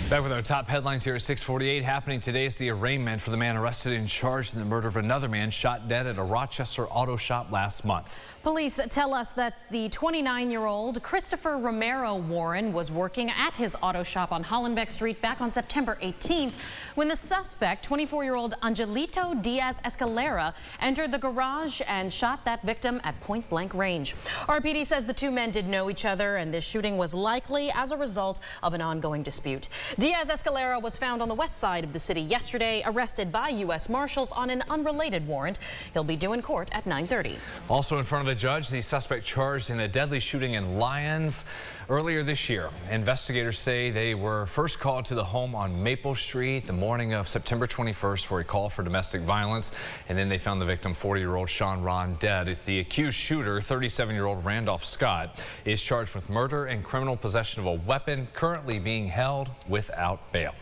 Back with our top headlines here at 6:48. Happening today is the arraignment for the man arrested and charged in the murder of another man shot dead at a Rochester auto shop last month. Police tell us that the 29-year-old Christopher Romero Warren was working at his auto shop on Hollenbeck Street back on September 18th when the suspect, 24-year-old Angelito Diaz Escalera, entered the garage and shot that victim at point-blank range. RPD says the two men did know each other, and this shooting was likely as a result of an ongoing dispute. Diaz Escalera was found on the west side of the city yesterday, arrested by U.S. Marshals on an unrelated warrant. He'll be due in court at 9:30. Also in front of the judge, the suspect charged in a deadly shooting in Lyons earlier this year. Investigators say they were first called to the home on Maple Street the morning of September 21st for a call for domestic violence, and then they found the victim, 40-year-old Sean Ron, dead. The accused shooter, 37-year-old Randolph Scott, is charged with murder and criminal possession of a weapon, currently being held without bail.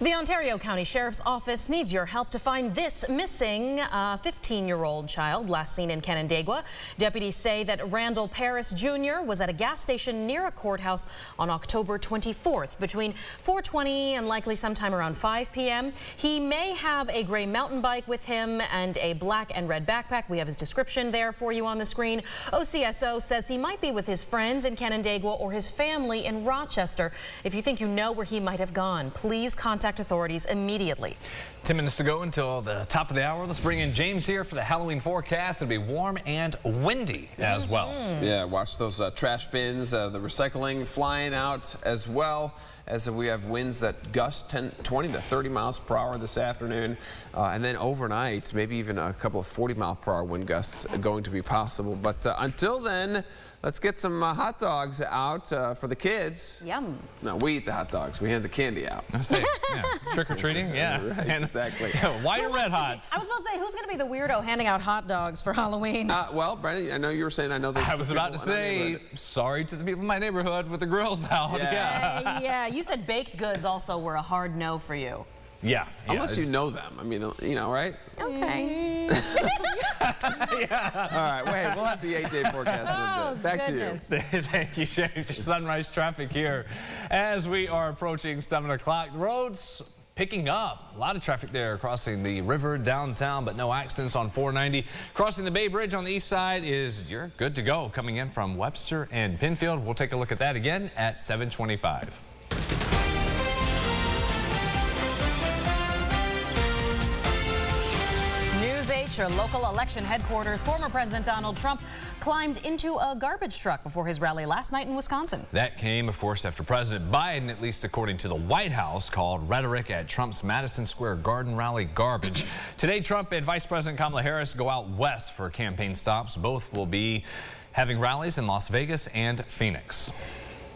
The Ontario County Sheriff's Office needs your help to find this missing 15-year-old child last seen in Canandaigua. Deputies say that Randall Paris Jr. was at a gas station near a courthouse on October 24th between 4:20 and likely sometime around 5 p.m. He may have a gray mountain bike with him and a black and red backpack. We have his description there for you on the screen. OCSO says he might be with his friends in Canandaigua or his family in Rochester. If you think you know where he might have gone, please contact authorities immediately. 10 minutes to go until the top of the hour. Let's bring in James here for the Halloween forecast. It'll be warm and windy as well. Yeah, watch those trash bins, the recycling flying out, as well as we have winds that gust 20 to 30 miles per hour this afternoon. And then overnight, maybe even a couple of 40-mile-per-hour wind gusts going to be possible. But until then, let's get some hot dogs out for the kids. Yum. No, we eat the hot dogs. We hand the candy out. I see. Yeah. Trick-or-treating, yeah. Right, and exactly. White or red hots? I was about to say, who's going to be the weirdo handing out hot dogs for Halloween? Well, Brandon, I know you were saying, I know there's I was about to say, sorry to the people in my neighborhood with the grills out. Yeah. Yeah, you said baked goods also were a hard no for you. Yeah. Unless you know them. I mean, you know, right? Okay. Yeah. All right, wait, we'll have the 8-day forecast in a bit. Back goodness. to you. Thank you, James. Sunrise traffic here as we are approaching 7 o'clock. The roads picking up. A lot of traffic there crossing the river downtown, but no accidents on 490. Crossing the Bay Bridge on the east side you're good to go coming in from Webster and Penfield. We'll take a look at that again at 7:25. News 8, your local election headquarters. Former President Donald Trump climbed into a garbage truck before his rally last night in Wisconsin. That came, of course, after President Biden, at least according to the White House, called rhetoric at Trump's Madison Square Garden rally garbage. Today, Trump and Vice President Kamala Harris go out west for campaign stops. Both will be having rallies in Las Vegas and Phoenix.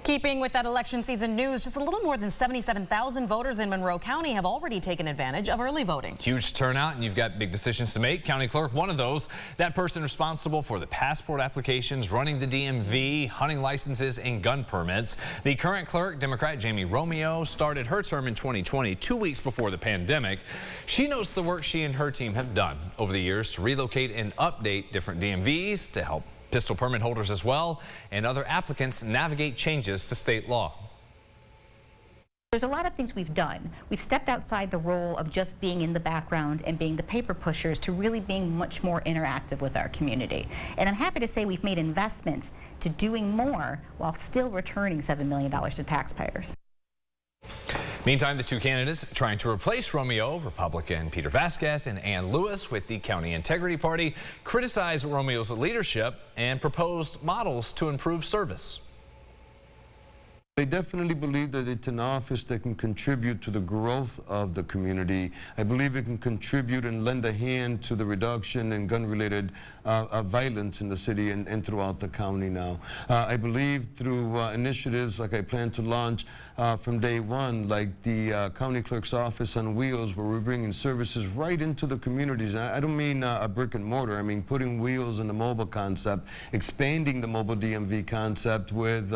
Keeping with that election season news, just a little more than 77,000 voters in Monroe County have already taken advantage of early voting. Huge turnout, and you've got big decisions to make. County clerk, one of those. That person responsible for the passport applications, running the DMV, hunting licenses, and gun permits. The current clerk, Democrat Jamie Romeo, started her term in 2020, 2 weeks before the pandemic. She knows the work she and her team have done over the years to relocate and update different DMVs to help pistol permit holders as well, and other applicants navigate changes to state law. There's a lot of things we've done. We've stepped outside the role of just being in the background and being the paper pushers to really being much more interactive with our community. And I'm happy to say we've made investments to doing more while still returning $7 million to taxpayers. Meantime, the two candidates trying to replace Romeo, Republican Peter Vasquez and Ann Lewis with the County Integrity Party, criticized Romeo's leadership and proposed models to improve service. I definitely believe that it's an office that can contribute to the growth of the community. I believe it can contribute and lend a hand to the reduction in gun-related violence in the city and throughout the county now. I believe through initiatives like I plan to launch from day one, like the County Clerk's Office on Wheels, where we're bringing services right into the communities. I don't mean a brick and mortar. I mean putting wheels in the mobile concept, expanding the mobile DMV concept with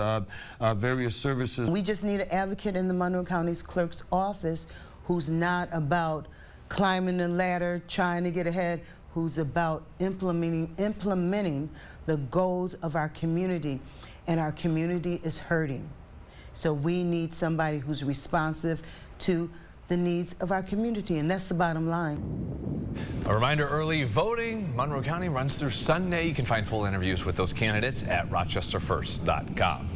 various services. We just need an advocate in the Monroe County's Clerk's Office who's not about climbing the ladder, trying to get ahead, who's about implementing the goals of our community. And our community is hurting. So we need somebody who's responsive to the needs of our community, and that's the bottom line. A reminder, early voting, Monroe County runs through Sunday. You can find full interviews with those candidates at rochesterfirst.com.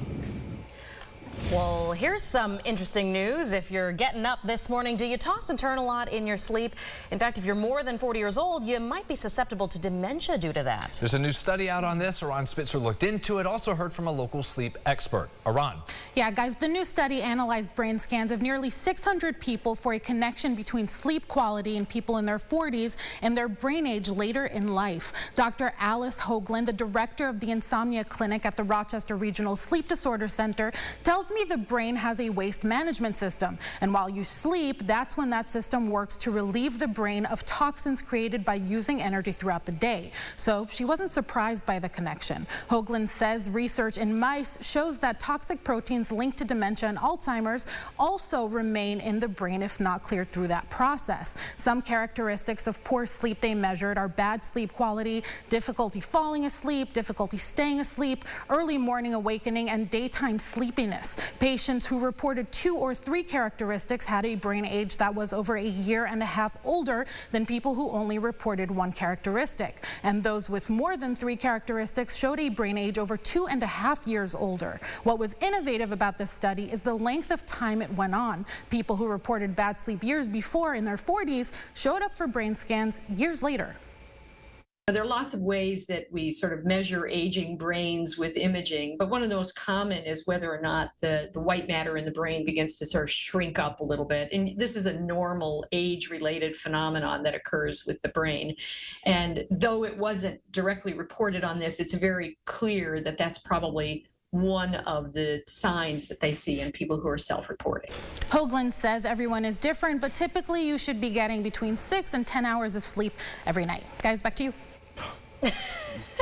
Well, here's some interesting news. If you're getting up this morning, do you toss and turn a lot in your sleep? In fact, if you're more than 40 years old, you might be susceptible to dementia due to that. There's a new study out on this. Aran Spitzer looked into it. Also heard from a local sleep expert. Aran. Yeah, guys, the new study analyzed brain scans of nearly 600 people for a connection between sleep quality in people in their 40s and their brain age later in life. Dr. Alice Hoagland, the director of the Insomnia Clinic at the Rochester Regional Sleep Disorder Center, tells me the brain has a waste management system, and while you sleep, that's when that system works to relieve the brain of toxins created by using energy throughout the day. So she wasn't surprised by the connection. Hoagland says research in mice shows that toxic proteins linked to dementia and Alzheimer's also remain in the brain if not cleared through that process. Some characteristics of poor sleep they measured are bad sleep quality, difficulty falling asleep, difficulty staying asleep, early morning awakening, and daytime sleepiness. Patients who reported 2 or 3 characteristics had a brain age that was over 1.5 years older than people who only reported 1 characteristic. And those with more than 3 characteristics showed a brain age over 2.5 years older. What was innovative about this study is the length of time it went on. People who reported bad sleep years before in their 40s showed up for brain scans years later. There are lots of ways that we sort of measure aging brains with imaging, but one of the most common is whether or not the white matter in the brain begins to sort of shrink up a little bit. And this is a normal age-related phenomenon that occurs with the brain. And though it wasn't directly reported on this, it's very clear that that's probably one of the signs that they see in people who are self-reporting. Hoagland says everyone is different, but typically you should be getting between 6 and 10 hours of sleep every night. Guys, back to you.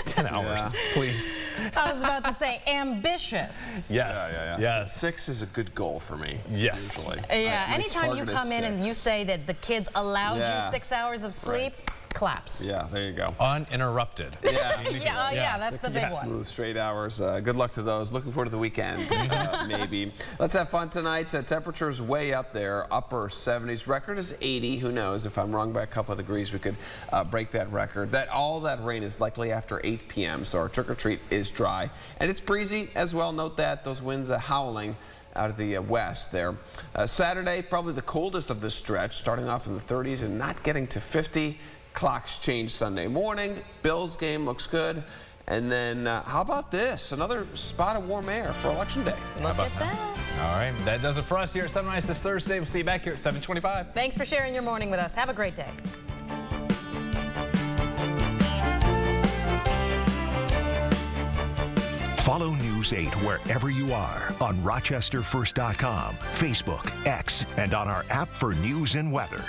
10 hours, please. I was about to say ambitious. Yes. Yes. 6 is a good goal for me. Yes. Usually. Yeah. My Anytime you target is come in and 6. you say that the kids allowed Yeah. you 6 hours of sleep, claps. Yeah, there you go. Uninterrupted. Yeah. Yeah, that's the big one. Smooth, straight hours. Good luck to those. Looking forward to the weekend, maybe. Let's have fun tonight. Temperatures way up there, upper 70s. Record is 80. Who knows? If I'm wrong by a couple of degrees, we could break that record. All that rain is likely after 8 p.m., so our trick-or-treat is dry. And it's breezy as well. Note that those winds are howling out of the west there. Saturday, probably the coldest of this stretch, starting off in the 30s and not getting to 50. Clocks change Sunday morning. Bills game looks good. And then how about this? Another spot of warm air for Election Day. Look at that. All right, that does it for us here at Sunrise this Thursday. We'll see you back here at 7:25. Thanks for sharing your morning with us. Have a great day. Follow News 8 wherever you are on RochesterFirst.com, Facebook, X, and on our app for news and weather.